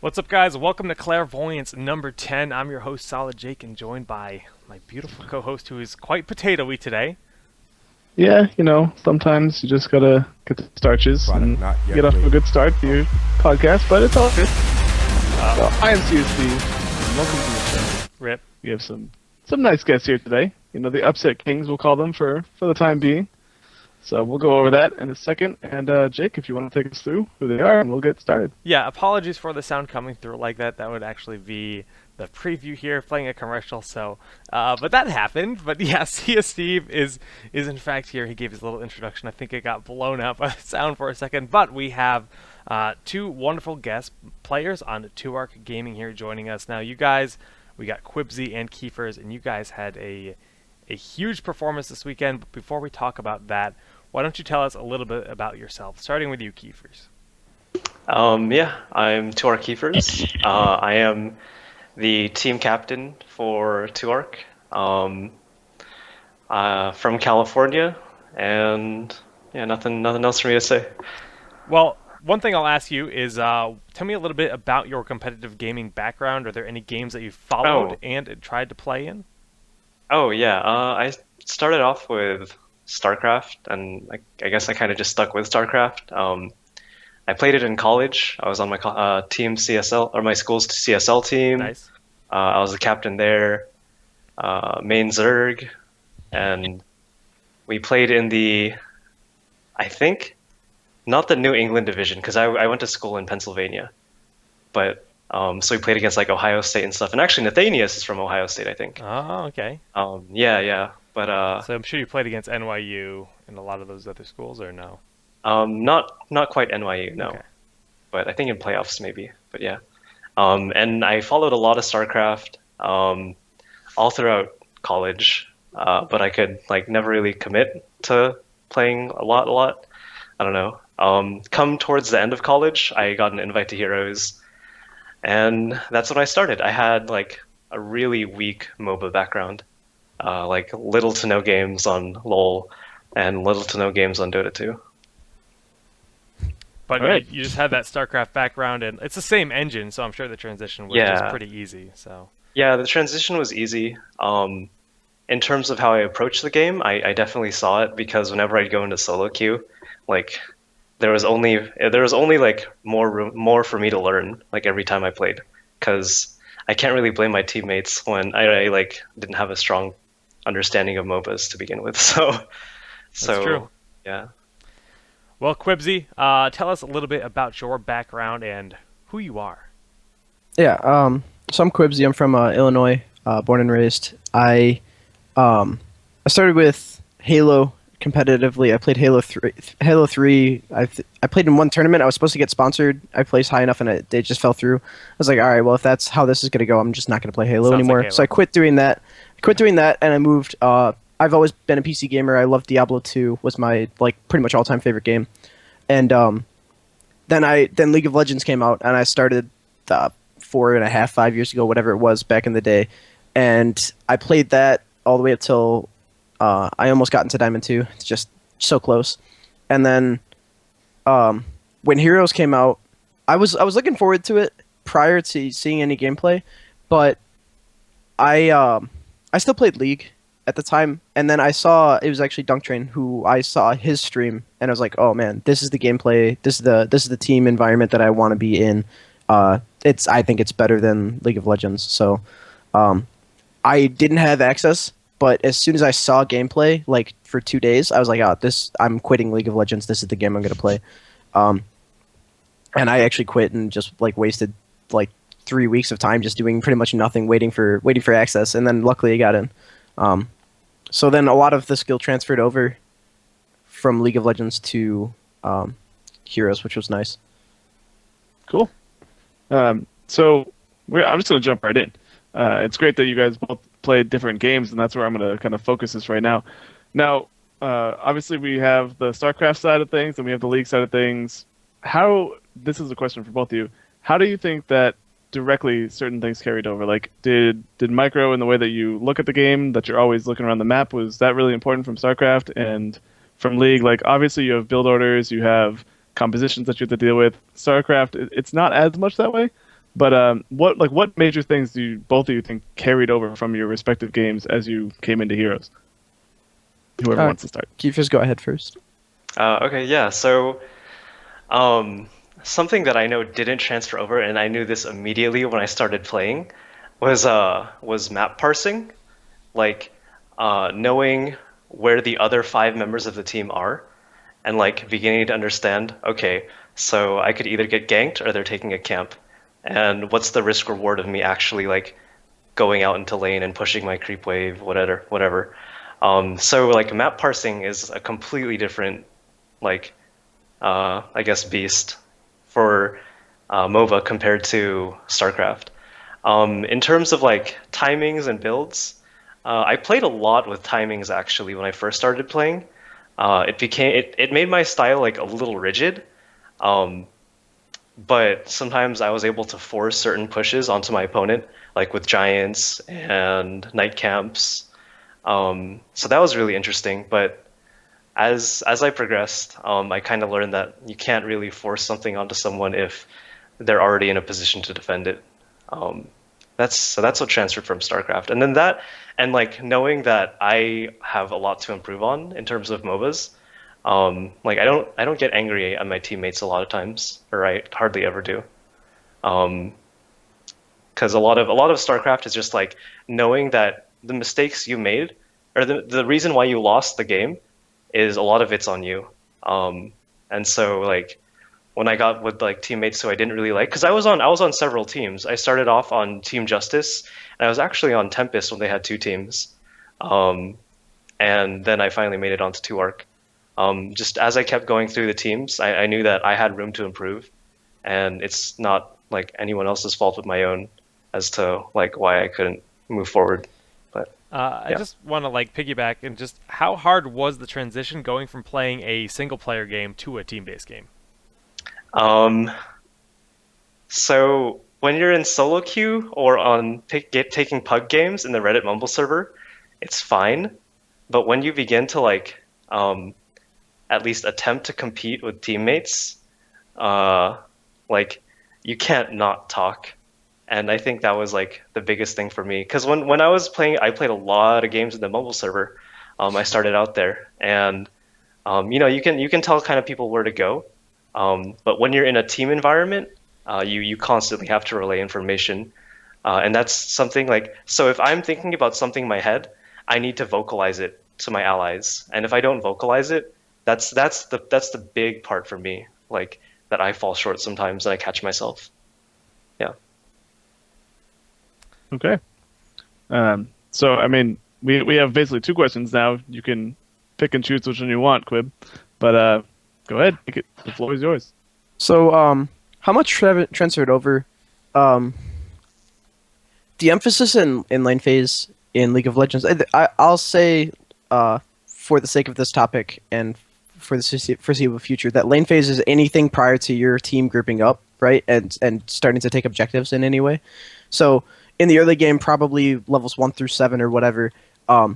What's up, guys? Welcome to Clairvoyance number 10. I'm your host, Solid Jake, and joined by my beautiful co-host who is quite potato-y today. Yeah, sometimes you just gotta get the starches and get off to a good start to your podcast, but it's all good. I am CSB, and welcome to the show. Rip. We have some nice guests here today. The Upset Kings, we'll call them for the time being. So we'll go over that in a second. And Jake, if you want to take us through who they are, and we'll get started. Yeah, apologies for the sound coming through like that. That would actually be the preview here, playing a commercial. So, but that happened. But yeah, CS Steve is in fact here. He gave his little introduction. I think it got blown up by the sound for a second. But we have two wonderful guest players on 2ARC Gaming here joining us. Now, you guys, we got Quibsy and Keeeferz, and you guys had a huge performance this weekend. But before we talk about that, why don't you tell us a little bit about yourself, starting with you, Keeeferz? Yeah, I'm 2ARC Keeeferz. I am the team captain for 2ARC. From California, and yeah, nothing else for me to say. Well, one thing I'll ask you is, tell me a little bit about your competitive gaming background. Are there any games that you followed and tried to play in? Oh yeah, I started off with StarCraft, and I guess I kind of just stuck with StarCraft. I played it in college. I was on my team CSL, or my school's CSL team. Nice. I was the captain there, main Zerg, and we played in I think, not the New England division, because I went to school in Pennsylvania, but so we played against like Ohio State and stuff. And actually, Nathanius is from Ohio State, I think. Oh, okay. Yeah. But so I'm sure you played against NYU and a lot of those other schools, or no? not quite NYU, no. Okay. But I think in playoffs maybe. But yeah. And I followed a lot of StarCraft all throughout college, but I could never really commit to playing a lot. I don't know. Come towards the end of college, I got an invite to Heroes, and that's when I started. I had a really weak MOBA background, little to no games on LoL and little to no games on Dota 2. But right. you just had that StarCraft background, and it's the same engine, so I'm sure the transition was just pretty easy. So yeah, the transition was easy. In terms of how I approached the game, I definitely saw it, because whenever I'd go into solo queue, there was only more for me to learn every time I played, because I can't really blame my teammates when I didn't have a strong understanding of MOBAs to begin with. That's true. Yeah. Well, Quibsy, tell us a little bit about your background and who you are. Yeah, so I'm Quibsy. I'm from Illinois, born and raised. I started with Halo competitively. I played Halo 3. Halo 3. I played in one tournament. I was supposed to get sponsored. I placed high enough, and it just fell through. I was like, all right, well, if that's how this is going to go, I'm just not going to play Halo anymore. Like Halo. So I quit doing that. And I moved. I've always been a PC gamer. I love Diablo 2. Was my pretty much all-time favorite game. And then League of Legends came out, and I started 4.5, 5 years ago, whatever it was back in the day. And I played that all the way up till I almost got into Diamond 2. It's just so close. And then when Heroes came out, I was looking forward to it prior to seeing any gameplay, but I still played League at the time, and then I saw it was actually Dunktrain, who I saw his stream, and I was like, oh man, this is the gameplay, this is the team environment that I want to be in. I think it's better than League of Legends. So I didn't have access, but as soon as I saw gameplay, for 2 days, I was like, oh, I'm quitting League of Legends. This is the game I'm going to play. And I actually quit and just wasted 3 weeks of time just doing pretty much nothing, waiting for access, and then luckily I got in. So then a lot of the skill transferred over from League of Legends to Heroes, which was nice. Cool. So I'm just going to jump right in. It's great that you guys both played different games, and that's where I'm going to kind of focus this right now. Now, obviously we have the StarCraft side of things, and we have the League side of things. This is a question for both of you. How do you think that directly certain things carried over? Did micro in the way that you look at the game, that you're always looking around the map, was that really important from StarCraft? And from League, obviously you have build orders, you have compositions that you have to deal with. StarCraft, it's not as much that way, But what major things do you, both of you think carried over from your respective games as you came into Heroes? Whoever wants to start. Keeeferz, go ahead first. Okay, yeah. So, something that I know didn't transfer over, and I knew this immediately when I started playing, was map parsing, like knowing where the other 5 members of the team are, and like beginning to understand. Okay, so I could either get ganked or they're taking a camp, and what's the risk reward of me actually like going out into lane and pushing my creep wave, whatever. So like map parsing is a completely different, like, I guess beast for MOBA compared to StarCraft. In terms of like timings and builds, I played a lot with timings actually when I first started playing. It made my style like a little rigid, but sometimes I was able to force certain pushes onto my opponent, like with giants and night camps. So that was really interesting. But as I progressed, I kind of learned that you can't really force something onto someone if they're already in a position to defend it. That's what transferred from StarCraft, and then that, and like knowing that I have a lot to improve on in terms of MOBAs. Like I don't get angry at my teammates a lot of times, or I hardly ever do. Because a lot of StarCraft is just like knowing that the mistakes you made, or the reason why you lost the game, is a lot of it's on you. And so like when I got with like teammates who I didn't really like, because I was on several teams. I started off on Team Justice, and I was actually on Tempest when they had 2 teams. And then I finally made it onto 2ARC. Just as I kept going through the teams, I knew that I had room to improve, and it's not like anyone else's fault but my own as to like why I couldn't move forward. But I just want to like piggyback and just how hard was the transition going from playing a single player game to a team-based game? So when you're in solo queue or on taking pug games in the Reddit Mumble server, it's fine. But when you begin to like at least attempt to compete with teammates, like you can't not talk. And I think that was like the biggest thing for me. Because when I was playing, I played a lot of games in the mobile server. I started out there, and you can tell kind of people where to go. But when you're in a team environment, you constantly have to relay information, and that's something like, so if I'm thinking about something in my head, I need to vocalize it to my allies, and if I don't vocalize it, that's the big part for me, like that I fall short sometimes and I catch myself. Yeah. Okay. So I mean, we have basically 2 questions now. You can pick and choose which one you want, Quib, but go ahead. The floor is yours. So, how much transferred over? The emphasis in lane phase in League of Legends, I'll say, for the sake of this topic and for the foreseeable future, that lane phase is anything prior to your team grouping up, right, and starting to take objectives in any way. So, in the early game, probably levels 1 through 7 or whatever,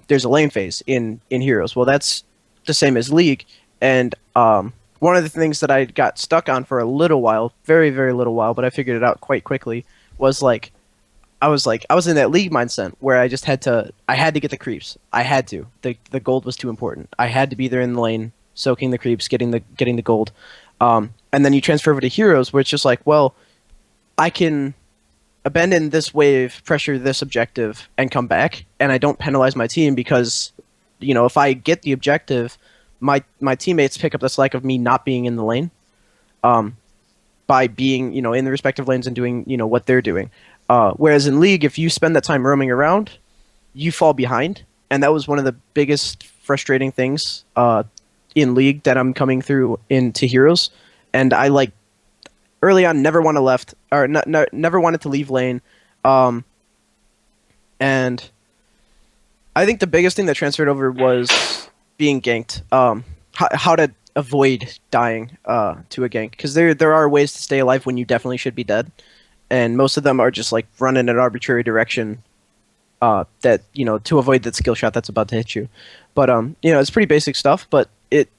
there's a lane phase in Heroes. Well, that's the same as League, and one of the things that I got stuck on for a little while, very, very little while, but I figured it out quite quickly, was like, I was in that League mindset where I had to get the creeps. I had to. The gold was too important. I had to be there in the lane, soaking the creeps, getting the gold. And then you transfer over to Heroes, where it's just like, well, I can abandon this wave, pressure this objective, and come back, and I don't penalize my team because, if I get the objective, my teammates pick up the slack of me not being in the lane, by being in the respective lanes and doing what they're doing. Whereas in League, if you spend that time roaming around, you fall behind, and that was one of the biggest frustrating things in League that I'm coming through into Heroes. And I early on never never wanted to leave lane, and I think the biggest thing that transferred over was being ganked. How to avoid dying to a gank, because there are ways to stay alive when you definitely should be dead, and most of them are just like run in an arbitrary direction that to avoid that skill shot that's about to hit you. But it's pretty basic stuff, but it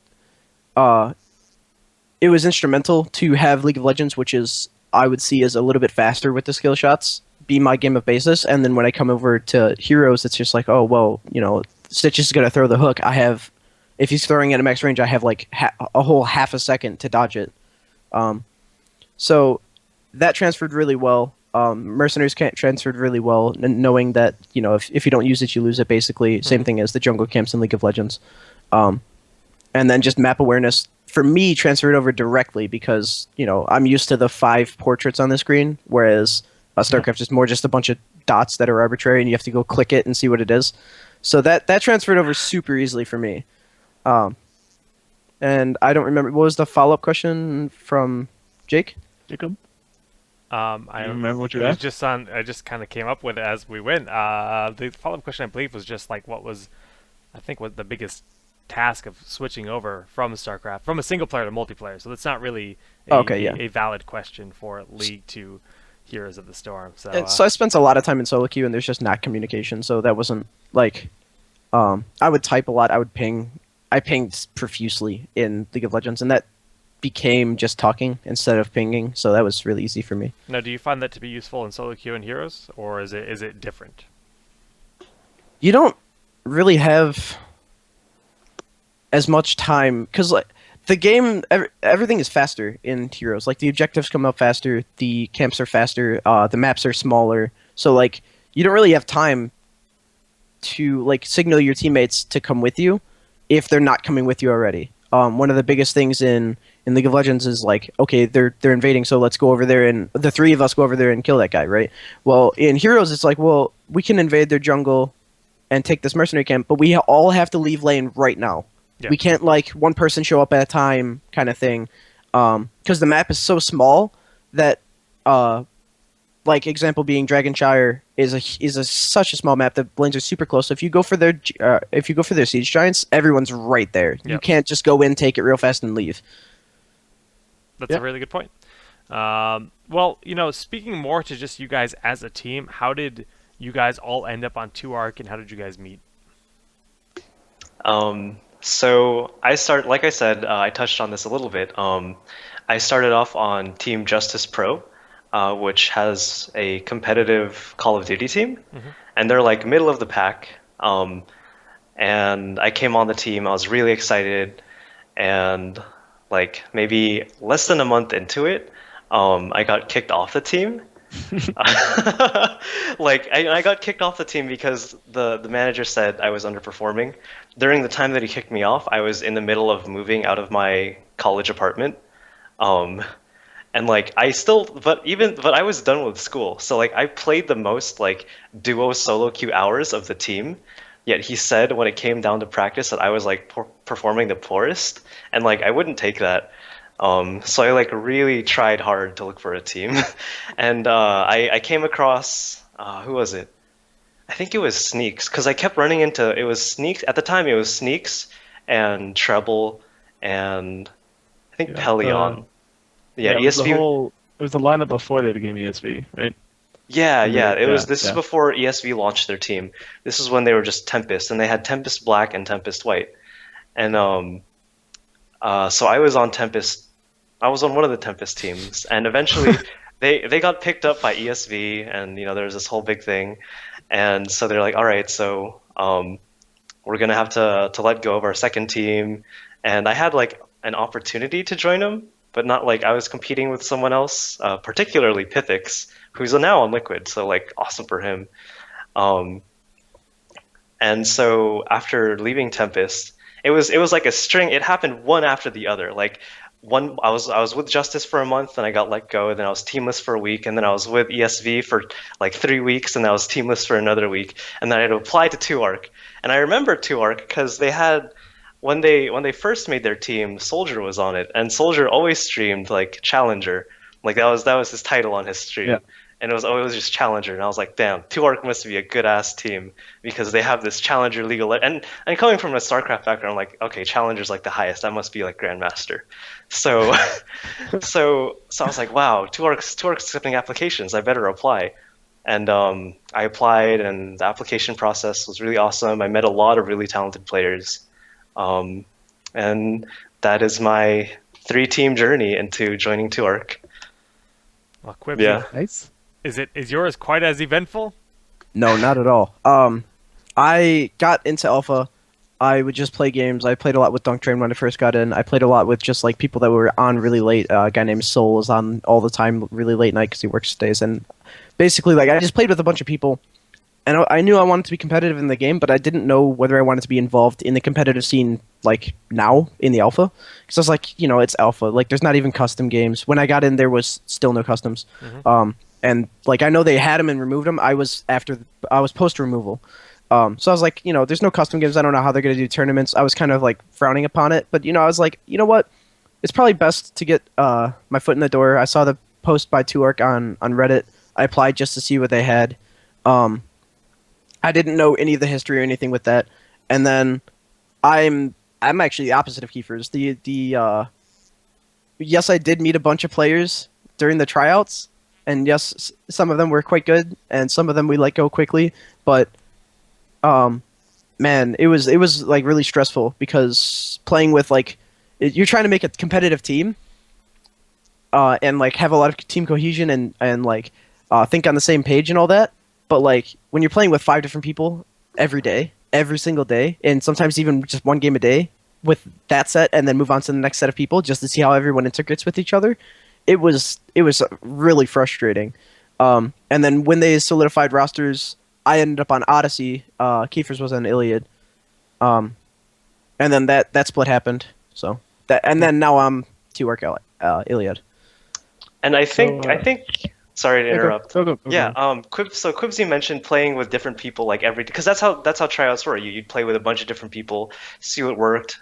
was instrumental to have League of Legends, which is I would see as a little bit faster with the skill shots be my game of basis, and then when I come over to heroes, it's just like, oh well, Stitch is gonna throw the hook. If he's throwing at a max range, I have like a whole half a second to dodge it. So that transferred really well. Mercenaries transferred really well, knowing that if you don't use it, you lose it. Basically, same thing as the jungle camps in League of Legends. And then just map awareness for me transferred over directly because I'm used to the 5 portraits on the screen, whereas StarCraft is more just a bunch of dots that are arbitrary, and you have to go click it and see what it is. So that transferred over super easily for me. And I don't remember, what was the follow-up question from Jake? Jacob? I you remember what you it was asked? just on. I just kind of came up with it as we went. The follow-up question I believe was just like, what was the biggest task of switching over from StarCraft from a single player to multiplayer. So that's not really a valid question for League to Heroes of the Storm. So so I spent a lot of time in solo queue, and there's just not communication. So that wasn't like I would type a lot. I would ping. I pinged profusely in League of Legends, and that became just talking instead of pinging. So that was really easy for me. Now, do you find that to be useful in solo queue and Heroes, or is it different? You don't really have as much time because the game, everything is faster in Heroes. Like the objectives come up faster, the camps are faster, the maps are smaller. So like you don't really have time to like signal your teammates to come with you if they're not coming with you already. One of the biggest things in League of Legends is like, okay, they're invading, so let's go over there and the 3 of us go over there and kill that guy, right? Well, in Heroes, it's like, well, we can invade their jungle and take this mercenary camp, but we all have to leave lane right now. Yeah. We can't like one person show up at a time kind of thing, because the map is so small that, like example being Dragonshire is such a small map that lanes are super close. So if you go for their siege giants, everyone's right there. Yep. You can't just go in, take it real fast, and leave. That's a really good point. Well, speaking more to just you guys as a team, how did you guys all end up on 2ARC, and how did you guys meet? So like I said, I touched on this a little bit. I started off on Team Justice Pro, which has a competitive Call of Duty team, and they're like middle of the pack. And I came on the team. I was really excited, and like maybe less than a month into it, I got kicked off the team. Like I got kicked off the team because the manager said I was underperforming. During the time that he kicked me off, I was in the middle of moving out of my college apartment. And like but I was done with school. So like I played the most like duo solo queue hours of the team. Yet he said when it came down to practice that I was like performing the poorest, and like I wouldn't take that. So I like really tried hard to look for a team, and I came across who was it? I think it was Sneaks, because I kept running into it was Sneaks at the time. It was Sneaks and Treble and I think Pelion. ESV. It was the lineup before they became ESV, right? Yeah. This is before ESV launched their team. This is when they were just Tempest, and they had Tempest Black and Tempest White, and so I was on Tempest. I was on one of the Tempest teams, and eventually they got picked up by ESV, and there was this whole big thing, and so they're like, all right, so we're gonna have to let go of our second team, and I had like an opportunity to join them, but not like I was competing with someone else, particularly Pythix, who's now on Liquid, so like awesome for him. And so after leaving Tempest, it was like a string. It happened one after the other. Like I was with Justice for a month, and I got let go. And then I was teamless for a week, and then I was with ESV for like 3 weeks, and I was teamless for another week. And then I had to apply to 2ARC. And I remember 2ARC because they had when they first made their team, Soldier was on it, and Soldier always streamed like Challenger. Like that was his title on his stream. Yeah. And it was always just Challenger, and I was like, damn, 2ARC must be a good-ass team because they have this Challenger League of and coming from a StarCraft background, I'm like, okay, Challenger's like the highest, that must be like Grandmaster. So so I was like, wow, 2ARC's accepting applications, I better apply. And I applied, and the application process was really awesome. I met a lot of really talented players. And that is my 3-team journey into joining 2ARC. Well, Quibsy, Yeah. Nice. is yours quite as eventful? No, not at all. I got into alpha. I would just play games. I played a lot with Dunk Train when I first got in. I played a lot with just like people that were on really late. A guy named Soul is on all the time, really late night because he works days. And basically, like I just played with a bunch of people, and I knew I wanted to be competitive in the game, but I didn't know whether I wanted to be involved in the competitive scene like now in the alpha. Because I was like, it's alpha. Like there's not even custom games. When I got in, there was still no customs. And like I know they had them and removed them. I was post removal. So I was like, there's no custom games. I don't know how they're going to do tournaments. I was kind of like frowning upon it, but I was like, you know what? It's probably best to get my foot in the door. I saw the post by 2ARC on Reddit. I applied just to see what they had. I didn't know any of the history or anything with that. And then I'm actually the opposite of Keeeferz. Yes, I did meet a bunch of players during the tryouts, and yes, some of them were quite good, and some of them we let go quickly, but man, it was like really stressful because playing with like you're trying to make a competitive team, and like have a lot of team cohesion and like think on the same page and all that. But like when you're playing with 5 different people every day, every single day, and sometimes even just one game a day with that set, and then move on to the next set of people just to see how everyone integrates with each other, it was really frustrating. And then when they solidified rosters, I ended up on Odyssey. Keeeferz was on Iliad, and then that split happened. So and then now I'm 2ARC Iliad. And I think sorry to interrupt. Go. Yeah, Quibsy mentioned playing with different people like because that's how tryouts were. You'd play with a bunch of different people, see what worked.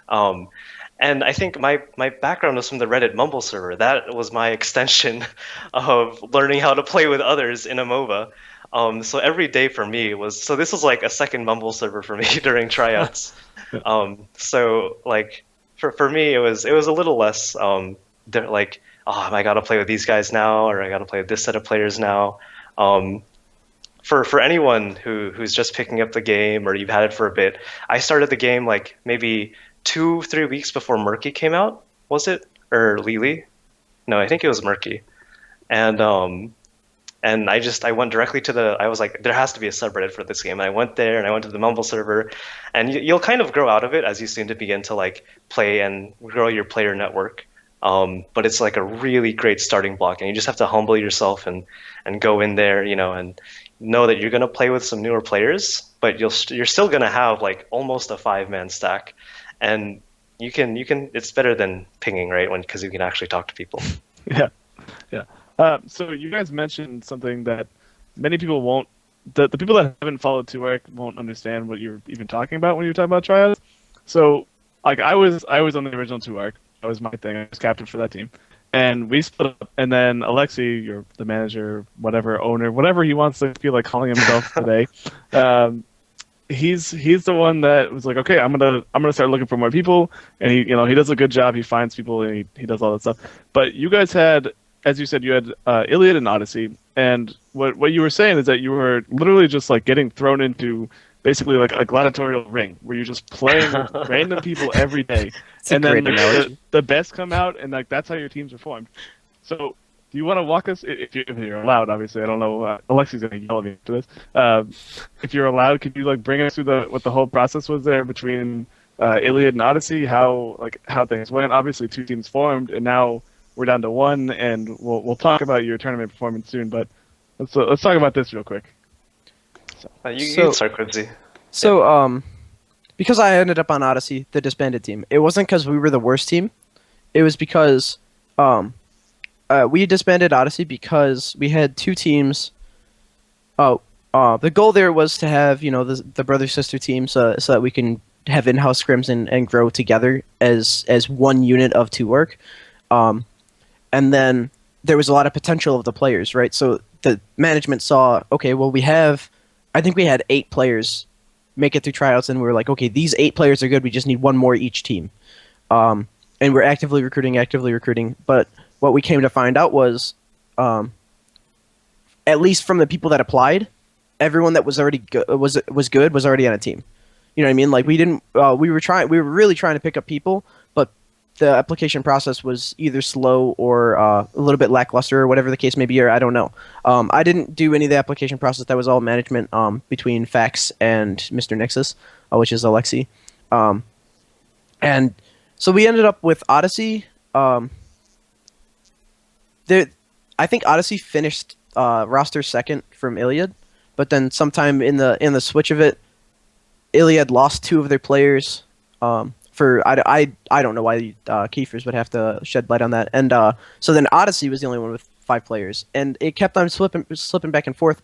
And I think my background was from the Reddit Mumble server. That was my extension of learning how to play with others in a MOBA. So every day for me this was like a second Mumble server for me during tryouts. So like for me it was a little less like, oh, I got to play with these guys now, or I got to play with this set of players now. For anyone who's just picking up the game, or you've had it for a bit, I started the game like maybe 2-3 weeks before Murky came out. Was it, or Lily? No, I think it was Murky. And I went directly to I was like, there has to be a subreddit for this game. And I went there, and I went to the Mumble server, and you'll kind of grow out of it as you seem to begin to like play and grow your player network. But it's like a really great starting block, and you just have to humble yourself and go in there, and know that you're gonna play with some newer players, but you're still gonna have like almost a 5-man stack, and you can it's better than pinging, right? Because you can actually talk to people. Yeah. So you guys mentioned something that many people won't. The people that haven't followed 2ARC won't understand what you're even talking about when you're talking about tryouts. So like I was on the original 2ARC. That was my thing. I was captain for that team. And we split up. And then Alexi, you're the manager, whatever, owner, whatever he wants to feel like calling himself today. He's the one that was like, okay, I'm gonna start looking for more people. And he does a good job. He finds people and he does all that stuff. But you guys had, as you said, you had Iliad and Odyssey. And what you were saying is that you were literally just like getting thrown into basically like a gladiatorial ring where you're just playing with random people every day. And then the best come out, and like that's how your teams are formed. So do you want to walk us, if you're allowed, obviously, I don't know, Alexi's going to yell at me after this. If you're allowed, could you like bring us through what the whole process was there between Iliad and Odyssey, how things went? Obviously 2 teams formed, and now we're down to 1, and we'll talk about your tournament performance soon, but let's talk about this real quick. You can start, Quibsy. So, because I ended up on Odyssey, the disbanded team, it wasn't because we were the worst team. It was because we disbanded Odyssey because we had 2 teams. The goal there was to have the brother-sister teams so that we can have in-house scrims and grow together as one unit of 2ARC. And then there was a lot of potential of the players, right? So the management saw, okay, well, I think we had 8 players make it through tryouts, and we were like, okay, these 8 players are good. We just need 1 more each team. And we're actively recruiting. But what we came to find out was, at least from the people that applied, everyone that was already was already on a team. You know what I mean? Like we were really trying to pick up people, but the application process was either slow or a little bit lackluster or whatever the case may be, or I don't know. I didn't do any of the application process. That was all management between Fax and Mr. Nixus, which is Alexi. And so we ended up with Odyssey. I think Odyssey finished roster second from Iliad, but then sometime in the switch of it, Iliad lost 2 of their players. I don't know why Keeeferz would have to shed light on that. And so then Odyssey was the only one with 5 players, and it kept on slipping back and forth,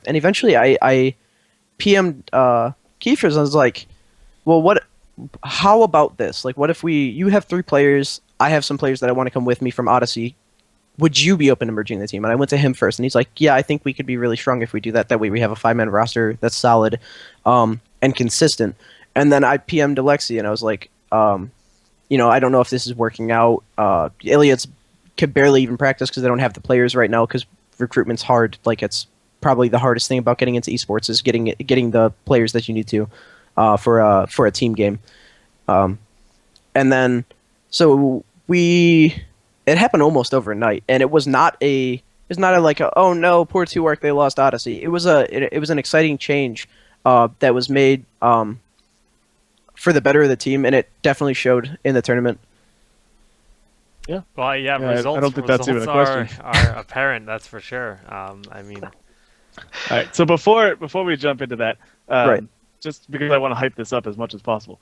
and eventually I PM'd Keeeferz. I was like, well, how about this? Like, what if you have 3 players, I have some players that I want to come with me from Odyssey. Would you be open to merging the team? And I went to him first, and he's like, yeah, I think we could be really strong if we do that. That way we have a 5-man roster that's solid and consistent. And then I PM'd Alexi, and I was like, I don't know if this is working out. Iliads could barely even practice because they don't have the players right now because recruitment's hard. Like, it's probably the hardest thing about getting into esports is getting the players that you need to for a team game. And then so it happened almost overnight, and it was not like oh no, poor 2ARC, they lost Odyssey. It was an exciting change that was made for the better of the team, and it definitely showed in the tournament. Yeah. Well, yeah, results, I don't think that's even a question. are apparent, that's for sure. I mean... All right, so before we jump into that, right. just because I want to hype this up as much as possible.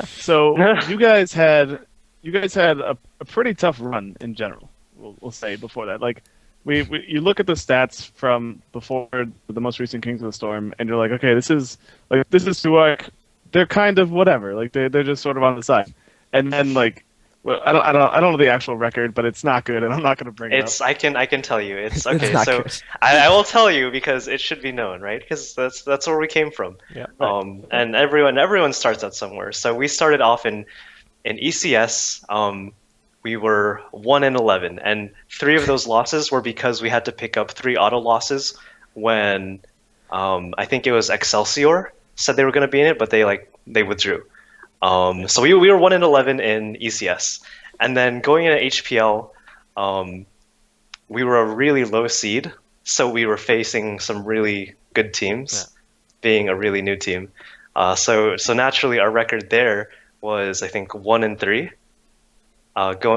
So you guys had a pretty tough run in general. We'll say before that, like you look at the stats from before the most recent Kings of the Storm, and you're like, okay, this is 2ARC. They're kind of whatever, like they're just sort of on the side, and then like, well, I don't know the actual record, but it's not good, and I'm not going to bring it up. I can tell you, it's okay. It's not So good. I will tell you because it should be known, right? Because that's where we came from. Yeah. And everyone starts out somewhere. So we started off in ECS. We were 1-11, and 3 of those losses were because we had to pick up 3 auto losses when I think it was Excelsior said they were going to be in it, but they withdrew. So we were 1-11 in ECS, and then going into HPL, we were a really low seed, so we were facing some really good teams, being a really new team. So naturally, our record there was, I think, 1-3.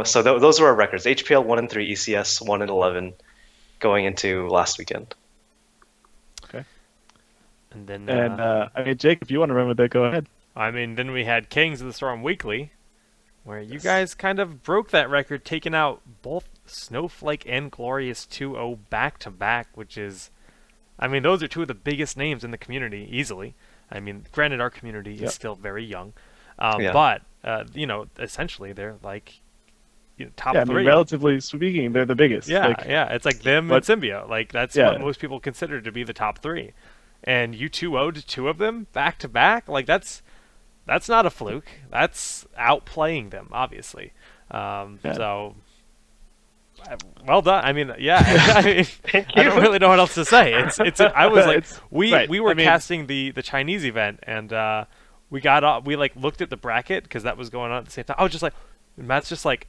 So those were our records: HPL 1-3, ECS 1-11, going into last weekend. Okay. And then, I mean, Jake, if you want to run with that, go ahead. I mean, then we had Kings of the Storm Weekly, where you guys kind of broke that record, taking out both Snowflake and Glorious 2-0 back-to-back, which is, I mean, those are 2 of the biggest names in the community, easily. I mean, granted, our community is still very young, but, essentially, they're like top 3. I mean, relatively speaking, they're the biggest. Yeah, it's like them and Symbio. Like, that's what most people consider to be the top 3. And you 2-0'd 2 of them back-to-back? Like, that's not a fluke. That's outplaying them, obviously. So, well done. I mean, I mean, I don't really know what else to say. I was like, we were casting the Chinese event, and we looked at the bracket because that was going on at the same time. I was just like, Matt's just like,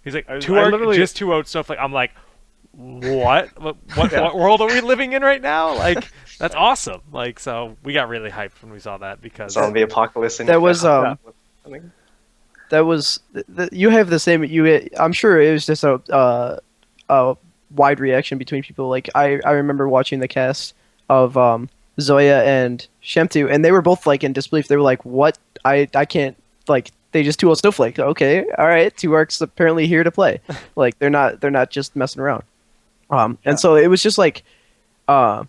he's like, 2ARC just 2-0'd stuff. Like, I'm like, what world are we living in right now? Like, that's awesome. Like, so we got really hyped when we saw that because Zombie apocalypse. That was you have the same. I'm sure it was just a wide reaction between people. Like, I remember watching the cast of Zoya and Shemtu, and they were both like in disbelief. They were like, "What? I can't like." They just 2-0 Snowflake. Okay, all right. 2ARC's apparently here to play. Like, they're not just messing around. And so it was just like, after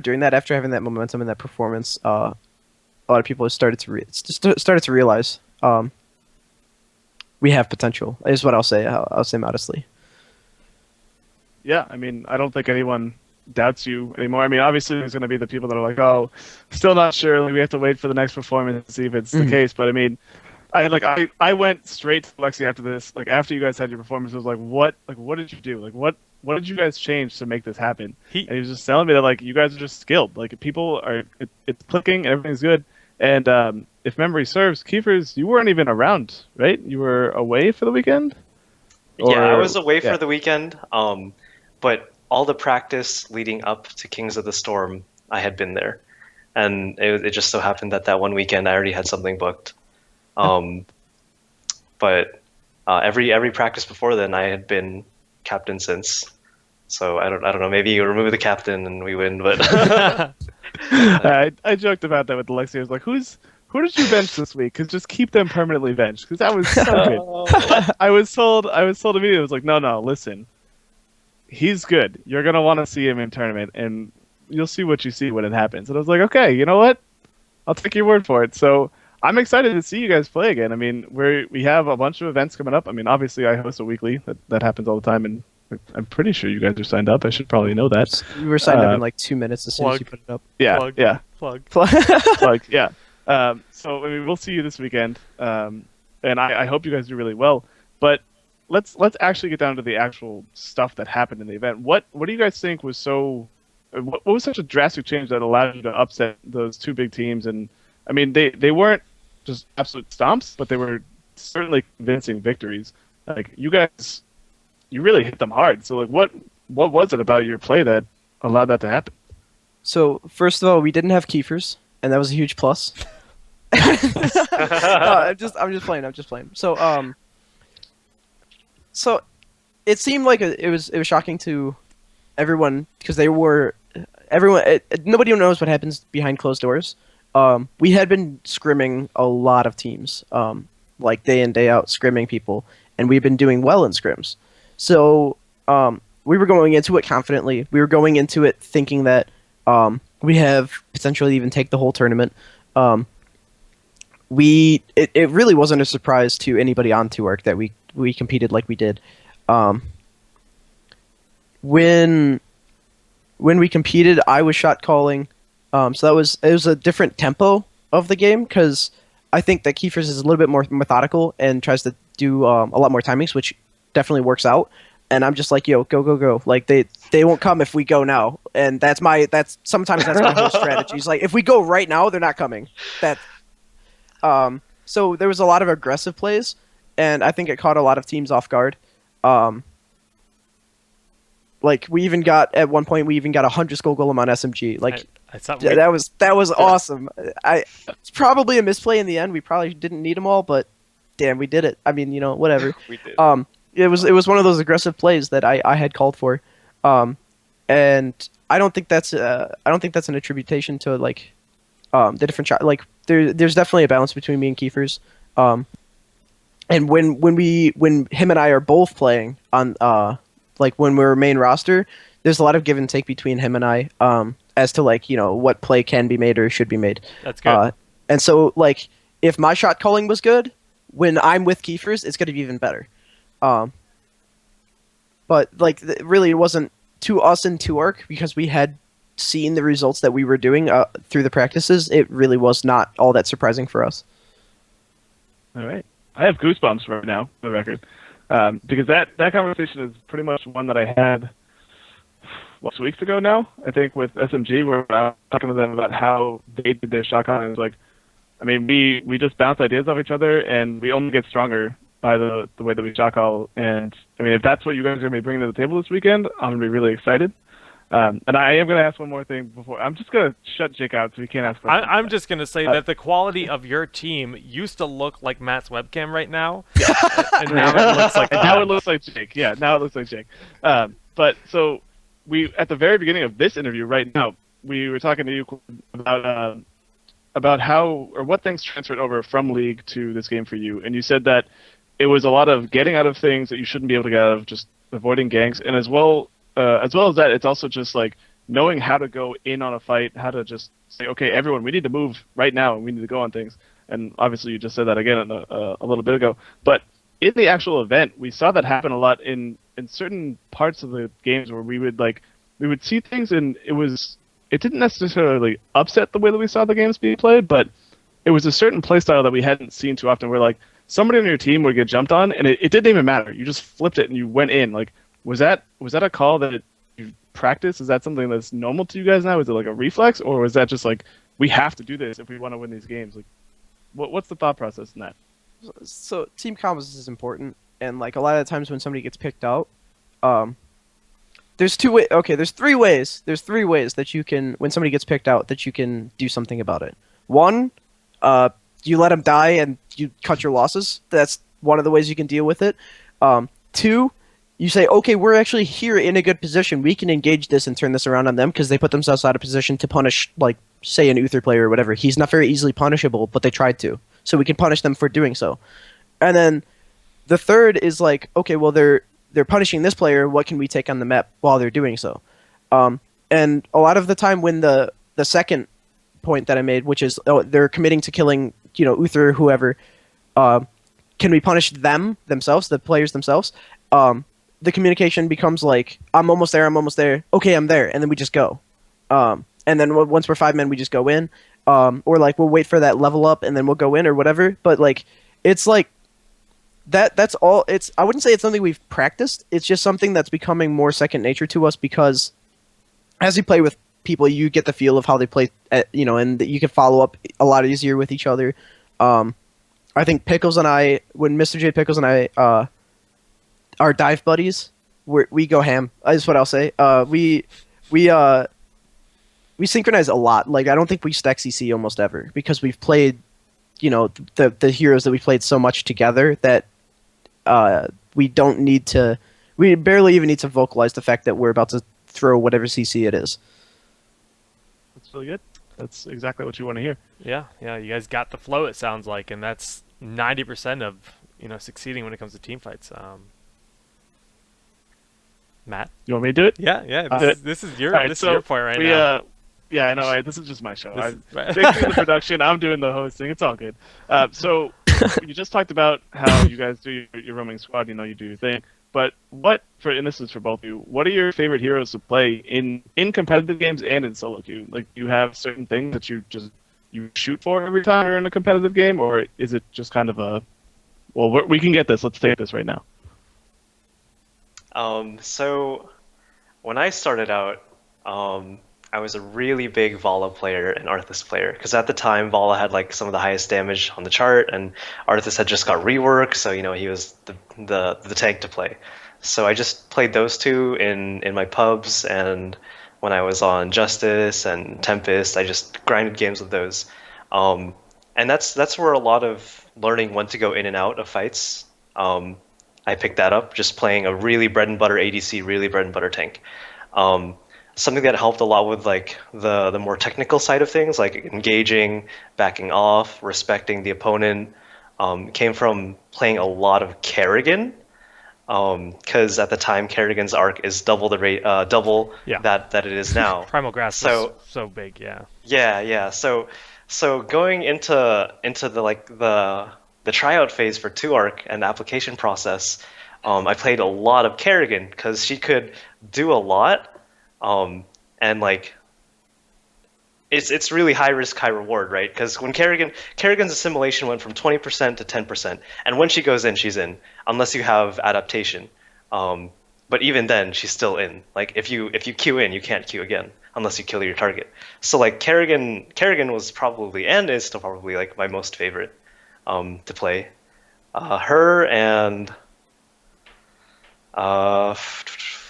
doing that, after having that momentum and that performance, a lot of people started to realize we have potential. Is what I'll say. I'll say modestly. Yeah, I mean, I don't think anyone doubts you anymore. I mean, obviously there's going to be the people that are like, oh, still not sure. Like, we have to wait for the next performance to see if it's the case. But I mean, I went straight to Lexi after this. Like, after you guys had your performance, I was like, what did you do? Like, what did you guys change to make this happen? And he was just telling me that, like, you guys are just skilled. Like, people are, it's clicking, everything's good. And if memory serves, Keeeferz, you weren't even around, right? You were away for the weekend? Yeah, I Or- was away yeah. for the weekend, but all the practice leading up to Kings of the Storm, I had been there. And it just so happened that that one weekend I already had something booked. But every practice before then, I had been captain since. So I don't know. Maybe you remove the captain and we win, but I joked about that with Alexia. I was like, who did you bench this week? Because just keep them permanently benched. Because that was so good. I was told immediately. I was like, no, listen. He's good. You're gonna want to see him in tournament, and you'll see what you see when it happens. And I was like, okay, you know what? I'll take your word for it. So I'm excited to see you guys play again. I mean, we have a bunch of events coming up. I mean, obviously I host a weekly. That happens all the time, and I'm pretty sure you guys are signed up. I should probably know that. We were signed up in like 2 minutes as soon as you put it up. Yeah, Plug. yeah. Plug. Like, yeah. So I mean, we'll see you this weekend, and I hope you guys do really well. But let's actually get down to the actual stuff that happened in the event. What do you guys think was so? What was such a drastic change that allowed you to upset those two big teams? And I mean, they weren't just absolute stomps, but they were certainly convincing victories. Like you guys, you really hit them hard. So like, what was it about your play that allowed that to happen? So first of all, we didn't have Keeeferz, and that was a huge plus. No, I'm just playing. So it seemed like it was shocking to everyone because nobody knows what happens behind closed doors. We had been scrimming a lot of teams, like day in day out scrimming people, and we've been doing well in scrims. So we were going into it confidently. We were going into it thinking that we have potentially even take the whole tournament. It really wasn't a surprise to anybody on 2ARC that we competed like we did. When we competed, I was shot calling, so it was a different tempo of the game because I think that Keeeferz is a little bit more methodical and tries to do a lot more timings, which definitely works out. And I'm just like, yo, go. Like they won't come if we go now, and sometimes that's my whole strategy. It's like if we go right now, they're not coming. So there was a lot of aggressive plays, and I think it caught a lot of teams off guard. Like at one point we even got 100 skull golem on SMG. Like that was awesome. It's probably a misplay in the end. We probably didn't need them all, but damn, we did it. I mean, whatever. we did. It was one of those aggressive plays that I had called for, and I don't think that's an attribution to like the different shot. Like there's definitely a balance between me and Keeeferz, and when him and I are both playing on like when we're main roster, there's a lot of give and take between him and I as to like what play can be made or should be made. That's good. And so like if my shot calling was good, when I'm with Keeeferz, it's gonna be even better. But like really, it wasn't to us in 2ARC because we had seen the results that we were doing through the practices. It really was not all that surprising for us. All right, I have goosebumps right now, for the record, because that conversation is pretty much one that I had 2 weeks ago now. I think with SMG, where I was talking to them about how they did their shotgun, and it was like, I mean, we just bounce ideas off each other, and we only get stronger by the way that we shot call. And I mean, if that's what you guys are going to be bringing to the table this weekend, I'm going to be really excited. And I am going to ask one more thing before. I'm just going to shut Jake out so he can't ask questions. I'm just going to say that the quality of your team used to look like Matt's webcam right now, and now it looks like now it looks like Jake. Yeah, now it looks like Jake. But so at the very beginning of this interview right now, we were talking to you about how or what things transferred over from League to this game for you, and you said that it was a lot of getting out of things that you shouldn't be able to get out of, just avoiding ganks, and as well as that, it's also just like knowing how to go in on a fight, how to just say, okay, everyone, we need to move right now, and we need to go on things. And obviously, you just said that again a little bit ago. But in the actual event, we saw that happen a lot in certain parts of the games where we would see things, and it didn't necessarily upset the way that we saw the games being played, but it was a certain play style that we hadn't seen too often. Where like somebody on your team would get jumped on, and it didn't even matter. You just flipped it and you went in. Like, was that a call that you practiced? Is that something that's normal to you guys now? Is it like a reflex, or was that just like we have to do this if we want to win these games. Like, what's the thought process in that? So team combos is important, and like a lot of the times when somebody gets picked out, there's 2 ways. Okay, there's 3 ways. There's 3 ways that you can, when somebody gets picked out, that you can do something about it. 1, you let them die and you cut your losses. That's one of the ways you can deal with it. 2, you say, okay, we're actually here in a good position. We can engage this and turn this around on them because they put themselves out of position to punish, like, say, an Uther player or whatever. He's not very easily punishable, but they tried to. So we can punish them for doing so. And then the third is like, okay, well, they're punishing this player. What can we take on the map while they're doing so? And a lot of the time when the second point that I made, which is they're committing to killing, Uther or whoever, can we punish themselves, the players themselves? The communication becomes like, I'm almost there. Okay, I'm there. And then we just go. And then once we're 5 men, we just go in. Or like we'll wait for that level up and then we'll go in or whatever. But like, it's like that's all. I wouldn't say it's something we've practiced. It's just something that's becoming more second nature to us because as you play with people, you get the feel of how they play, and you can follow up a lot easier with each other. I think Pickles and I, when Mr. J Pickles and I are dive buddies, we go ham. Is what I'll say. We synchronize a lot. Like I don't think we stack CC almost ever because we've played, the heroes that we played so much together that we don't need to. We barely even need to vocalize the fact that we're about to throw whatever CC it is. That's really good. That's exactly what you want to hear. Yeah, you guys got the flow, it sounds like, and that's 90% of succeeding when it comes to team fights. Matt, You want me to do it? Yeah. This is your All right, this so is your point right now. Yeah, I know. This is just my show. This Dick's doing the production. I'm doing the hosting. It's all good. So you just talked about how you guys do your roaming squad. You do your thing. But and this is for both of you, what are your favorite heroes to play in competitive games and in solo queue? Like, do you have certain things that you shoot for every time you're in a competitive game, or is it just kind of we can get this. Let's take this right now. So when I started out, I was a really big Vala player and Arthas player because at the time Vala had like some of the highest damage on the chart, and Arthas had just got reworked, so he was the tank to play. So I just played those two in my pubs, and when I was on Justice and Tempest, I just grinded games with those. And that's where a lot of learning when to go in and out of fights. I picked that up just playing a really bread and butter ADC, really bread and butter tank. Something that helped a lot with like the more technical side of things, like engaging, backing off, respecting the opponent, came from playing a lot of Kerrigan. Because at the time Kerrigan's arc is double the rate, double that it is now. Primal Grasp is so big, yeah. Yeah. So going into the tryout phase for 2ARC and the application process, I played a lot of Kerrigan because she could do a lot. And like, it's really high risk, high reward, right? Because when Kerrigan's assimilation went from 20% to 10%, and when she goes in, she's in, unless you have adaptation. But even then, she's still in. Like if you queue in, you can't queue again unless you kill your target. So like Kerrigan was probably and is still probably like my most favorite to play. Her and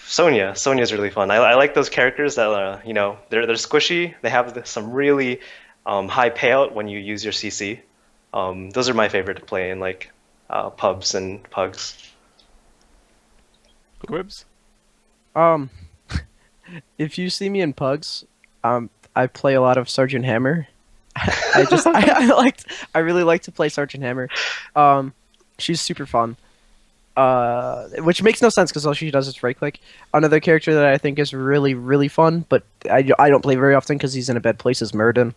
Sonya's really fun. I like those characters that they're squishy. They have some really high payout when you use your CC. Those are my favorite to play in like pubs and pugs. Quibs? If you see me in pugs, I play a lot of Sergeant Hammer. I really like to play Sergeant Hammer. She's super fun. Which makes no sense because all she does is right click. Another character that I think is really, really fun, but I don't play very often because he's in a bad place, is Murden.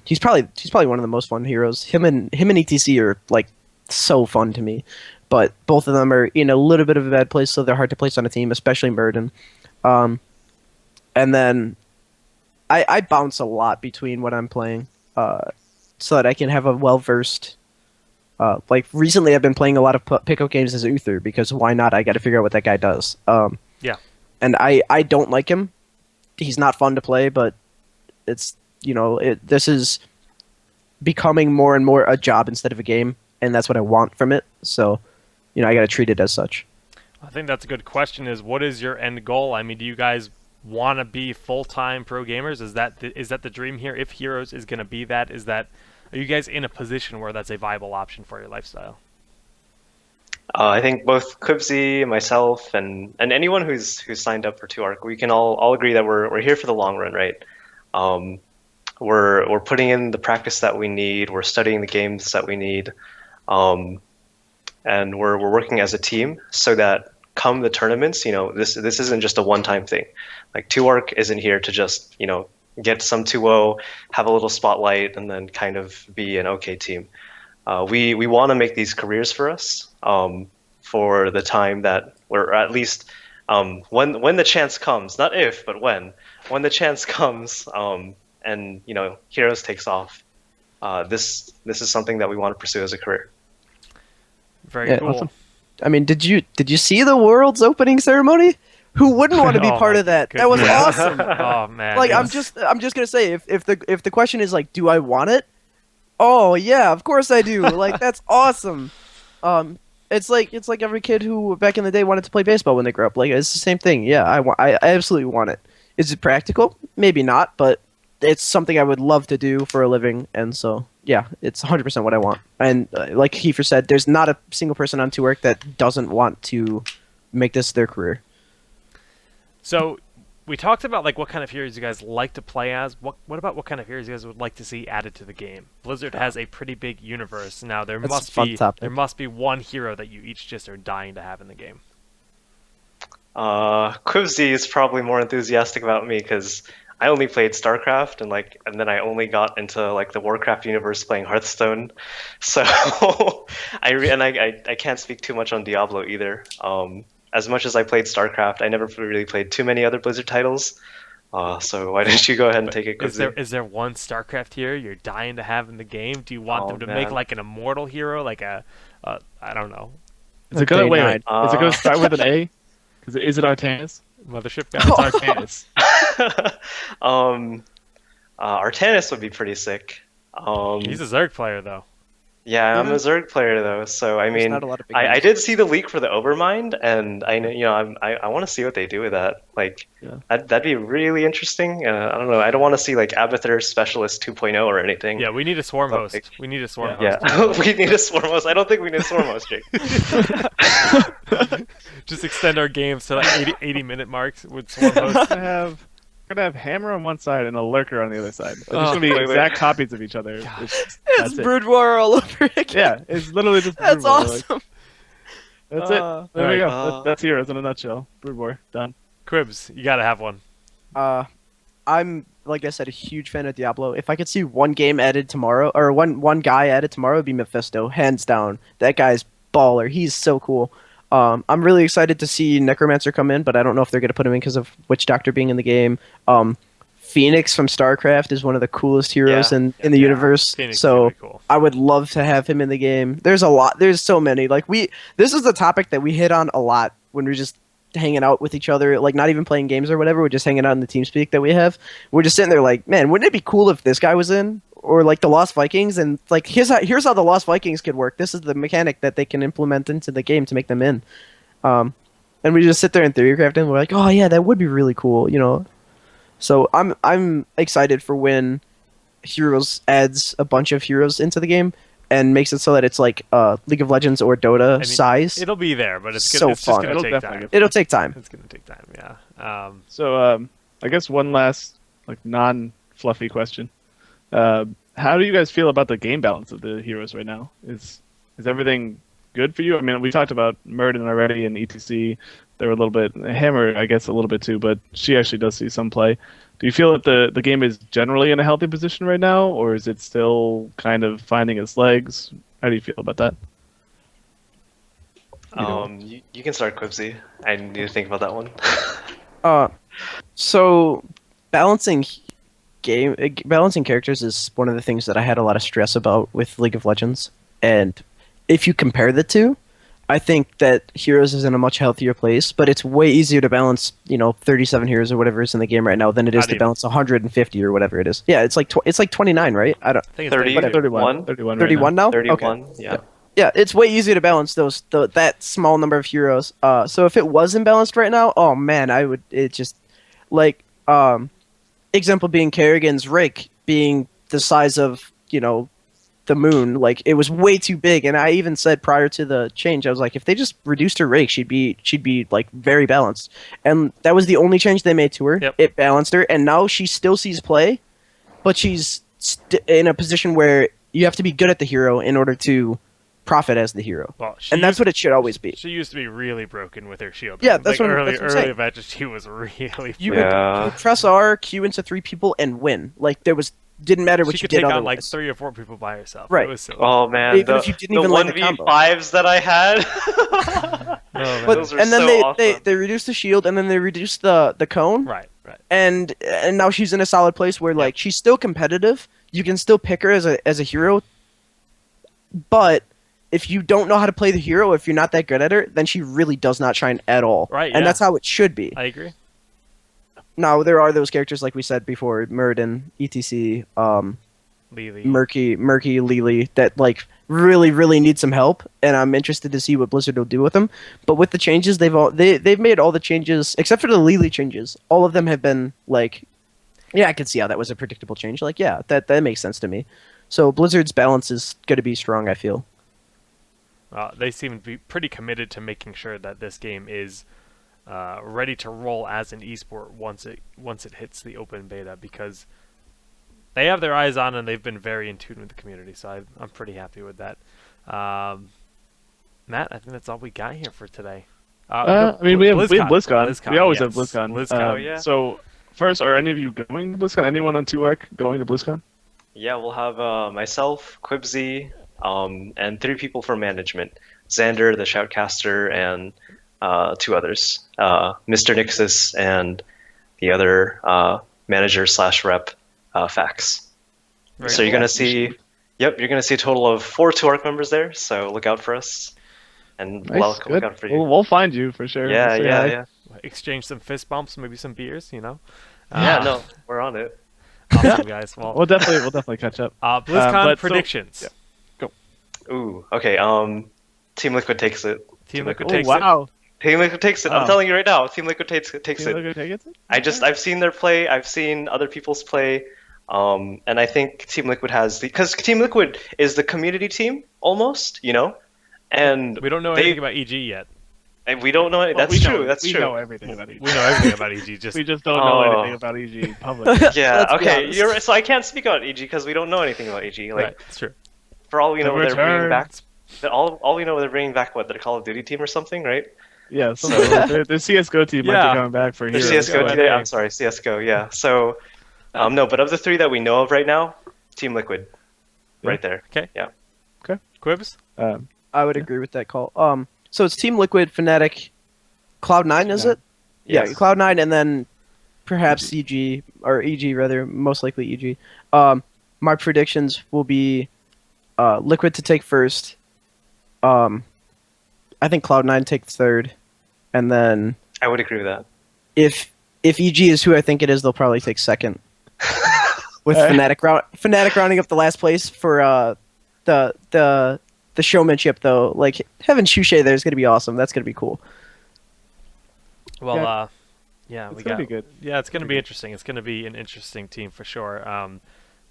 He's probably one of the most fun heroes. Him and ETC are like so fun to me, but both of them are in a little bit of a bad place, so they're hard to place on a team, especially Murden. And then I bounce a lot between what I'm playing, so that I can have a well-versed. Like recently, I've been playing a lot of pickup games as Uther because why not? I got to figure out what that guy does. Yeah. And I don't like him. He's not fun to play, but it's this is becoming more and more a job instead of a game, and that's what I want from it. So, I got to treat it as such. I think that's a good question. Is what is your end goal? I mean, do you guys want to be full-time pro gamers? Is that the dream here? If Heroes is going to be that, are you guys in a position where that's a viable option for your lifestyle? I think both Quibsy, myself, and anyone who's signed up for 2ARC, we can all agree that we're here for the long run, right? We're putting in the practice that we need. We're studying the games that we need, and we're working as a team so that come the tournaments, this isn't just a one-time thing. Like 2ARC isn't here to just get some 2-0, have a little spotlight, and then kind of be an okay team. We want to make these careers for us for the time that we're at least when the chance comes, not if, but when the chance comes, and Heroes takes off. This is something that we want to pursue as a career. Very cool. Awesome. I mean, did you see the World's opening ceremony? Who wouldn't want to be part of that? That was awesome. Oh man! Like I'm just gonna say, if the question is like, do I want it? Oh yeah, of course I do. Like that's awesome. It's like every kid who back in the day wanted to play baseball when they grew up. Like it's the same thing. Yeah, I absolutely want it. Is it practical? Maybe not, but it's something I would love to do for a living, and so yeah, it's 100% what I want. And like Keeeferz said, there's not a single person on 2ARC that doesn't want to make this their career. So we talked about like what kind of heroes you guys like to play as. What about what kind of heroes you guys would like to see added to the game? Blizzard has a pretty big universe now. There must be one hero that you each just are dying to have in the game. Quibsy is probably more enthusiastic about me because I only played StarCraft and then I only got into like the Warcraft universe playing Hearthstone. So I can't speak too much on Diablo either. As much as I played StarCraft, I never really played too many other Blizzard titles. So why don't you go ahead and take it, Quibsy? Is there one StarCraft hero you're dying to have in the game? Do you want them to make like an immortal hero, like I don't know. Is it going to start with an A? Is it Artanis? Mothership guy. It's Artanis. Artanis would be pretty sick. He's a Zerg player though. Yeah, I'm a Zerg player though, so I mean, I did see the leak for the Overmind, and I want to see what they do with that. Like, that'd be really interesting. I don't know. I don't want to see like Abathur Specialist 2.0 or anything. Yeah, we need a swarm host. We need a swarm host. Yeah, we need a swarm host. I don't think we need a swarm host, Jake. Just extend our games to like 80-minute marks with swarm hosts. We're gonna have Hammer on one side and a Lurker on the other side. They're just gonna be exact copies of each other. It's Brood War all over again. Yeah, it's literally just Brood That's War. awesome. That's it. There we go. That's Heroes in a nutshell. Brood War done. Quibs, you gotta have one. I'm like I said, a huge fan of Diablo. If I could see one game added tomorrow, or one guy added tomorrow, it'd be Mephisto, hands down. That guy's baller. He's so cool. I'm really excited to see Necromancer come in, but I don't know if they're going to put him in because of Witch Doctor being in the game. Phoenix from StarCraft is one of the coolest heroes in the universe. Phoenix so is really cool. I would love to have him in the game. There's a lot. There's so many. Like this is the topic that we hit on a lot when we're just hanging out with each other, like not even playing games or whatever. We're just hanging out in the TeamSpeak that we have. We're just sitting there like, man, wouldn't it be cool if this guy was in? Or like the Lost Vikings, and like here's how the Lost Vikings could work. This is the mechanic that they can implement into the game to make them in. And we just sit there and theorycraft and we're like, oh yeah, that would be really cool, So I'm excited for when Heroes adds a bunch of heroes into the game and makes it so that it's like League of Legends or Dota size. It'll be there, but it's so it's fun. Just gonna take time. It'll take time. It's gonna take time, yeah. So I guess one last like non-fluffy question. How do you guys feel about the game balance of the heroes right now? Is everything good for you? I mean, we talked about Murden already and ETC. They were a little bit Hammer, I guess, a little bit too, but she actually does see some play. Do you feel that the game is generally in a healthy position right now, or is it still kind of finding its legs? How do you feel about that? You can start, Quibsy. I need to think about that one. So balancing characters is one of the things that I had a lot of stress about with League of Legends. And if you compare the two, I think that Heroes is in a much healthier place, but it's way easier to balance, 37 heroes or whatever is in the game right now than it is Not to even. balance 150 or whatever it is. Yeah, it's like it's like 29, right? I don't I think it's 30, whatever. 31. 31 right 31 now. 31. Okay. Yeah. Yeah, it's way easier to balance that small number of heroes. So if it was imbalanced right now, oh man, it just like example being Kerrigan's rake being the size of the moon, like it was way too big. And I even said prior to the change, I was like, if they just reduced her rake, she'd be like very balanced. And that was the only change they made to her. Yep. It balanced her, and now she still sees play, but she's in a position where you have to be good at the hero in order to profit as the hero. Well, And that's what it should always be. She used to be really broken with her shield. Yeah, Like, that's what I'm early saying. matches, she was really You broken. Yeah. would press R, Q into 3 people, and win. Like didn't matter what She you could did take on otherwise. like 3 or 4 people by herself. Right. It was silly. Oh man, Even the, if you didn't the even land the combo. 1v5s that I had. Oh, man. But Those are and then so they awesome. reduced the shield, and then they reduced the cone, Right. and now she's in a solid place where like she's still competitive. You can still pick her as a hero, but if you don't know how to play the hero, if you're not that good at her, then she really does not shine at all. Right, And yeah. that's how it should be. I agree. Now there are those characters like we said before, Muradin, etc. Lily. Murky, Lily, that like really need some help, and I'm interested to see what Blizzard will do with them. But with the changes, they've made all the changes except for the Lily changes. All of them have been like, yeah, I can see how that was a predictable change. Like, yeah, that makes sense to me. So Blizzard's balance is going to be strong, I feel. They seem to be pretty committed to making sure that this game is ready to roll as an esport once it hits the open beta, because they have their eyes on and they've been very in tune with the community. So I'm pretty happy with that. Matt, I think that's all we got here for today. I mean, we have BlizzCon. We always yes. have BlizzCon. BlizzCon. yeah. So first, are any of you going to BlizzCon? Anyone on 2ARC going to BlizzCon? Yeah, we'll have myself, Quibsy, and 3 people from management: Xander, the Shoutcaster, and 2 others, Mr. Nixus, and the other manager/rep, Fax. Very So you're cool. gonna see, you're gonna see a total of 4 2ARC members there. So look out for us, and Nice, look good. out for you. We'll find you for sure. Yeah, We'll say yeah, hi. yeah. Exchange some fist bumps, maybe some beers. Yeah, no, we're on it. Awesome, guys. Well, We'll definitely catch up. BlizzCon but so- predictions. yeah. Ooh, okay. Team Liquid takes it. Team Liquid Oh, takes it. wow. Team Liquid takes it. Oh. I'm telling you right now. Team Liquid takes it. Team Liquid take it? I've seen their play. I've seen other people's play. And I think Team Liquid has because Team Liquid is the community team almost, and We don't know anything about EG yet. and we don't know it. Well, That's true. That's we true. know everything about EG. We know everything about EG. Just We just don't know Oh. anything about EG publicly. Yeah. Let's be Okay. honest. You're right. So I can't speak about EG because we don't know anything about EG. Like right. It's true. for all we know, The they're bringing back. returns. All we know, they're bringing back what their Call of Duty team or something, right? Yeah, so the CS:GO team might Yeah. be coming back for The Heroes. CS:GO I team. think. I'm sorry, CS:GO. Yeah. So, no, but of the 3 that we know of right now, Team Liquid, Yeah. right there. Okay. Yeah. Quibs? I would agree with that call. So it's Team Liquid, Fnatic, Cloud9, is it? Yes. Yeah, Cloud9, and then perhaps CG or EG rather, most likely EG. My predictions will be Liquid to take first. I think Cloud9 takes third, and then I would agree with that. if EG is who I think it is, they'll probably take second. With Fnatic rounding up the last place for the showmanship though. Like having Shushei there is gonna be awesome. That's gonna be cool. Well, Yeah. yeah, It's we gonna got. be good. Yeah, it's going to be interesting. It's going to be an interesting team for sure.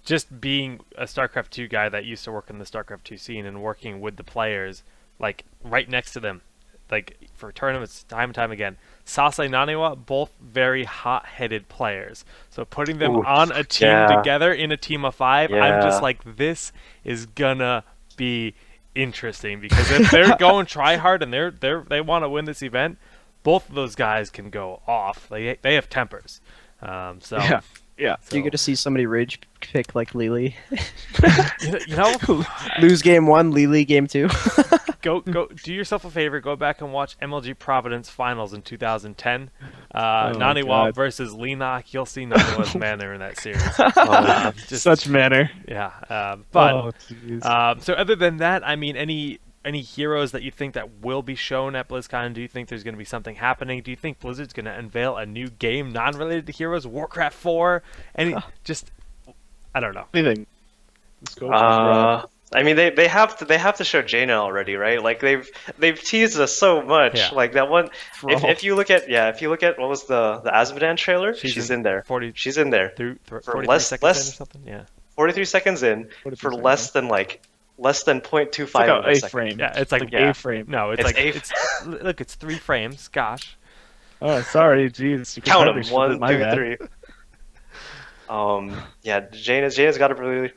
Just being a StarCraft 2 guy that used to work in the StarCraft 2 scene and working with the players, like right next to them, like for tournaments time and time again. Sasai Naniwa, both very hot-headed players. So putting them Ooh, on a team yeah. together in a team of 5, I'm just Yeah. like, this is gonna be interesting because if they're going try hard and they want to win this event, both of those guys can go off. They have tempers. So Yeah. Yeah. You're gonna see somebody rage pick like Lily. you know, Lose game 1, Lily game 2. go do yourself a favor. Go back and watch MLG Providence finals in 2010. my Naniwa God. versus Leenock. You'll see Naniwa's manner in that series. Just Such manner. yeah. But Oh, jeez. so other than that, I mean, any any heroes that you think that will be shown at BlizzCon? Do you think there's going to be something happening? Do you think Blizzard's going to unveil a new game non-related to heroes, Warcraft 4? Just, I don't know. Anything. The scope is broad. I mean, they have to show Jaina already, right? Like they've teased us so much. Yeah. Like that one. Fraud. If you look at what was the Azmodan trailer? She's in there. 40, She's in there through, for 43 less seconds in or something. Yeah. 43 seconds in 43 for seconds. less than 0.25 It's like of a a second. frame. Yeah, it's like yeah. A frame. No, it's It's like a- look, it's 3 frames. Gosh. Oh, sorry, jeez. You Count probably them. should- 1, my 2, bad. 3. Yeah, Jaina's got to really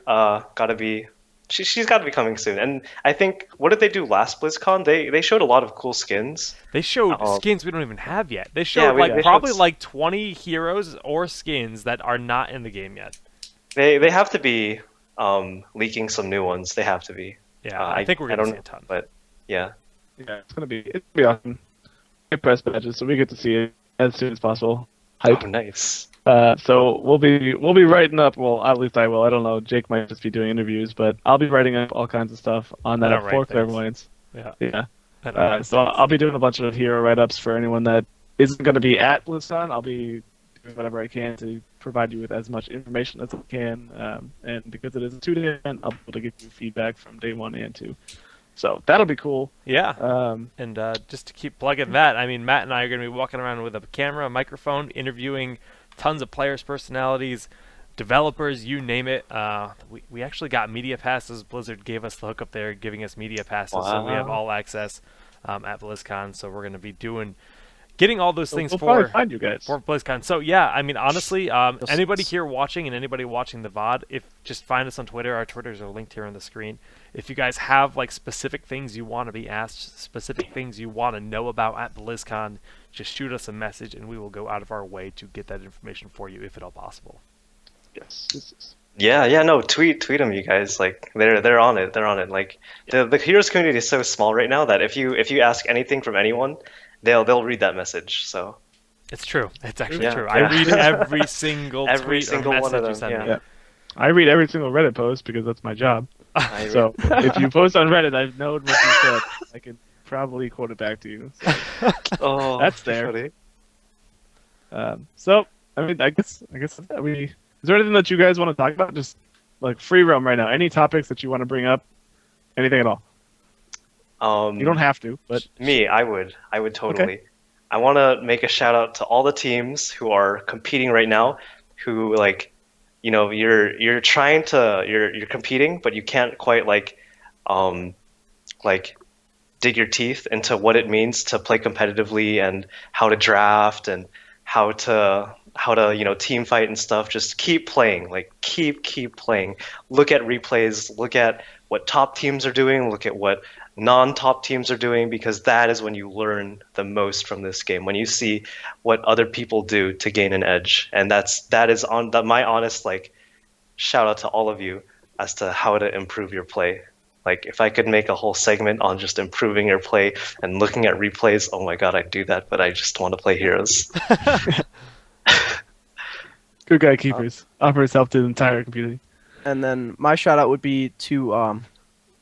be. She's got to be coming soon. And I think, what did they do last BlizzCon? They showed a lot of cool skins. They showed Oh. skins we don't even have yet. They showed they probably showed- like 20 heroes or skins that are not in the game yet. They have to be leaking some new ones. They have to be. Yeah, I think we're gonna see a ton. But yeah. Yeah, it's gonna be awesome. Great press badges, so we get to see it as soon as possible. Hype. Oh, nice. So we'll be writing up. Well, at least I will. I don't know. Jake might just be doing interviews, but I'll be writing up all kinds of stuff on I that don't write for things. Clairvoyance. Yeah. Yeah. I don't know. So I'll be doing a bunch of hero write-ups for anyone that isn't going to be at BlizzCon. I'll be doing whatever I can to provide you with as much information as I can. And because it is a 2-day event, I'll be able to give you feedback from day 1 and 2. So that'll be cool. Yeah. And just to keep plugging that, I mean, Matt and I are going to be walking around with a camera, a microphone, interviewing tons of players' personalities, developers, you name it. We actually got media passes. Blizzard gave us the hookup there, giving us media passes, so we have Wow. all access at BlizzCon. So we're going to be getting all those things we'll for probably find you guys. BlizzCon. So yeah, I mean, honestly, anybody here watching and anybody watching the VOD, if just find us on Twitter. Our Twitters are linked here on the screen. If you guys have like specific things you want to be asked, specific things you want to know about at BlizzCon, just shoot us a message and we will go out of our way to get that information for you if at all possible. Yes. Yeah, no, tweet them, you guys. Like they're on it. They're on it. Like the Heroes community is so small right now that if you ask anything from anyone, they'll read that message. So It's true. It's actually Yeah, true. yeah. I read every single Every tweet single or one message of you them, send yeah. me. Yeah. I read every single Reddit post because that's my job. So if you post on Reddit, I've known what you said. I could probably quote it back to you. oh, That's there. funny. So I mean, I guess that's it. Is there anything that you guys want to talk about? Just like free roam right now. Any topics that you want to bring up? Anything at all? You don't have to, but Me, I would totally. Okay. I want to make a shout out to all the teams who are competing right now, who you're trying to you're competing, but you can't quite like dig your teeth into what it means to play competitively and how to draft and how to team fight and stuff. Just keep playing, keep playing. Look at replays, look at what top teams are doing, look at what non-top teams are doing, because that is when you learn the most from this game, when you see what other people do to gain an edge. And that is my honest shout out to all of you as to how to improve your play. Like if I could make a whole segment on just improving your play and looking at replays, oh my god, I'd do that, but I just want to play heroes. good guy Keeeferz offers help to the entire community. And then my shout out would be to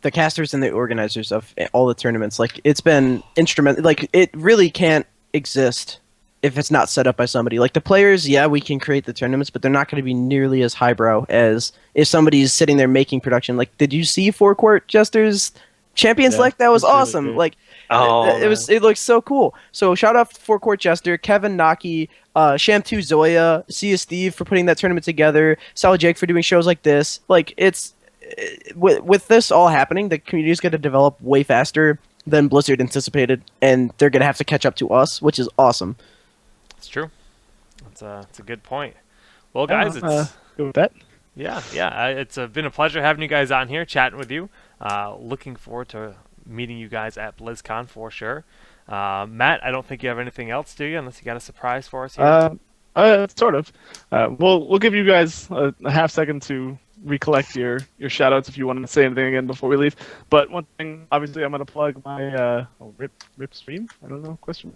the casters and the organizers of all the tournaments. Like it's been instrumental. Like it really can't exist if it's not set up by somebody. Like the players, yeah, we can create the tournaments, but they're not going to be nearly as highbrow as if somebody's sitting there making production. Like, did you see Forecourt Jester's Champion Select? That was it's really awesome. good. Like, Oh, it looks so cool. So shout out to Forecourt Jester, Kevin Naki, Sham2 Zoya, Sia Steve for putting that tournament together, Solid Jake for doing shows like this. Like with this all happening, the community is going to develop way faster than Blizzard anticipated, and they're going to have to catch up to us, which is awesome. It's true. It's a good point. Well, guys, it's Go with that. yeah. It's been a pleasure having you guys on here, chatting with you. Looking forward to meeting you guys at BlizzCon for sure. Matt, I don't think you have anything else, do you? Unless you got a surprise for us here. Sort of. We'll give you guys a half second to recollect your shout outs if you want to say anything again before we leave. But one thing, obviously, I'm going to plug my rip stream. I don't know, question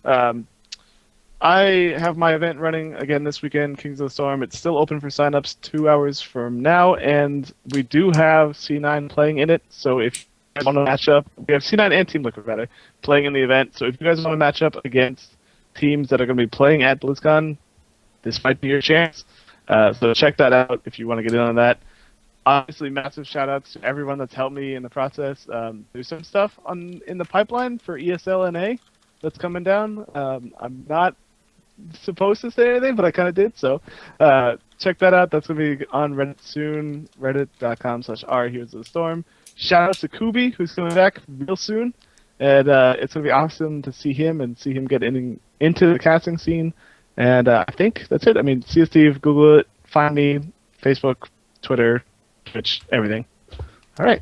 mark. I have my event running again this weekend, Kings of the Storm. It's still open for signups 2 hours from now, and we do have C9 playing in it. So if guys want to match up, we have C9 and Team Liquid rather playing in the event. So if you guys want to match up against teams that are going to be playing at BlizzCon, this might be your chance. So check that out if you want to get in on that. Obviously, massive shout outs to everyone that's helped me in the process. There's some stuff in the pipeline for ESL-NA that's coming down. I'm not supposed to say anything, but I kind of did. So check that out. That's going to be on Reddit soon, reddit.com/r Heroes of the Storm. Shout out to Kubi, who's coming back real soon. And it's going to be awesome to see him and see him get into the casting scene. And I think that's it. I mean, see you, Steve. Google it. Find me. Facebook, Twitter, Twitch, everything. All right.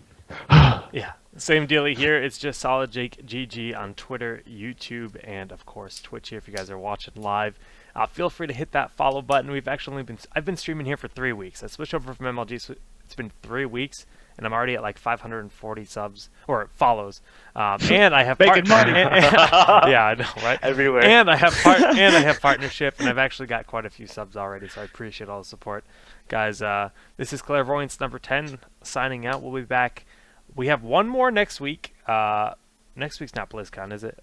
Yeah, same dealie here. It's just Solid Jake GG on Twitter, YouTube, and of course Twitch here if you guys are watching live. Feel free to hit that follow button. I've been streaming here for 3 weeks. I switched over from MLG, so it's been 3 weeks, and I'm already at like 540 subs or follows. And I have making money. Yeah, I know, right? Everywhere. And I have partnership, and I've actually got quite a few subs already, so I appreciate all the support, guys. This is Clairvoyance number 10 signing out. We'll be back. We have one more next week. Next week's not BlizzCon, is it?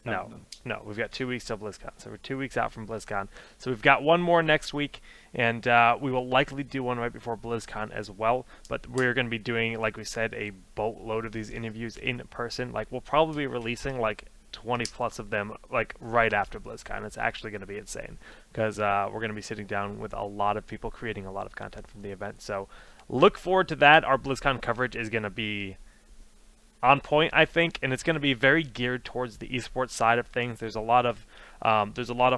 No, we've got 2 weeks till BlizzCon, so we're 2 weeks out from BlizzCon. So we've got one more next week, and we will likely do one right before BlizzCon as well. But we're going to be doing, like we said, a boatload of these interviews in person. Like, we'll probably be releasing like 20 plus of them like right after BlizzCon. It's actually going to be insane because we're going to be sitting down with a lot of people creating a lot of content from the event. So look forward to that. Our BlizzCon coverage is going to be on point, I think, and it's going to be very geared towards the esports side of things. There's a lot of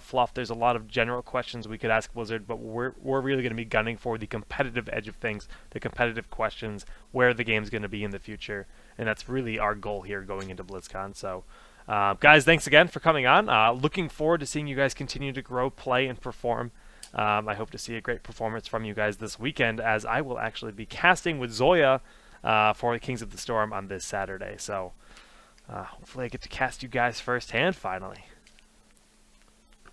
fluff. There's a lot of general questions we could ask Blizzard, but we're really going to be gunning for the competitive edge of things, the competitive questions, where the game's going to be in the future, and that's really our goal here going into BlizzCon. So, guys, thanks again for coming on. Looking forward to seeing you guys continue to grow, play, and perform. I hope to see a great performance from you guys this weekend, as I will actually be casting with Zoya for the Kings of the Storm on this Saturday. So hopefully I get to cast you guys firsthand finally.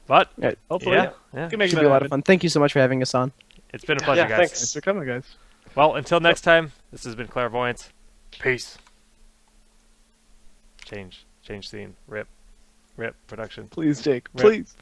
But Hopefully, yeah. It can make Should that be a lot of happen. fun. Thank you so much for having us on. It's been a pleasure, Yeah, guys. thanks. Thanks for coming, guys. Well, until next time, this has been Clairvoyance. Peace. Change scene. Rip production. Please, Jake. Rip. Please.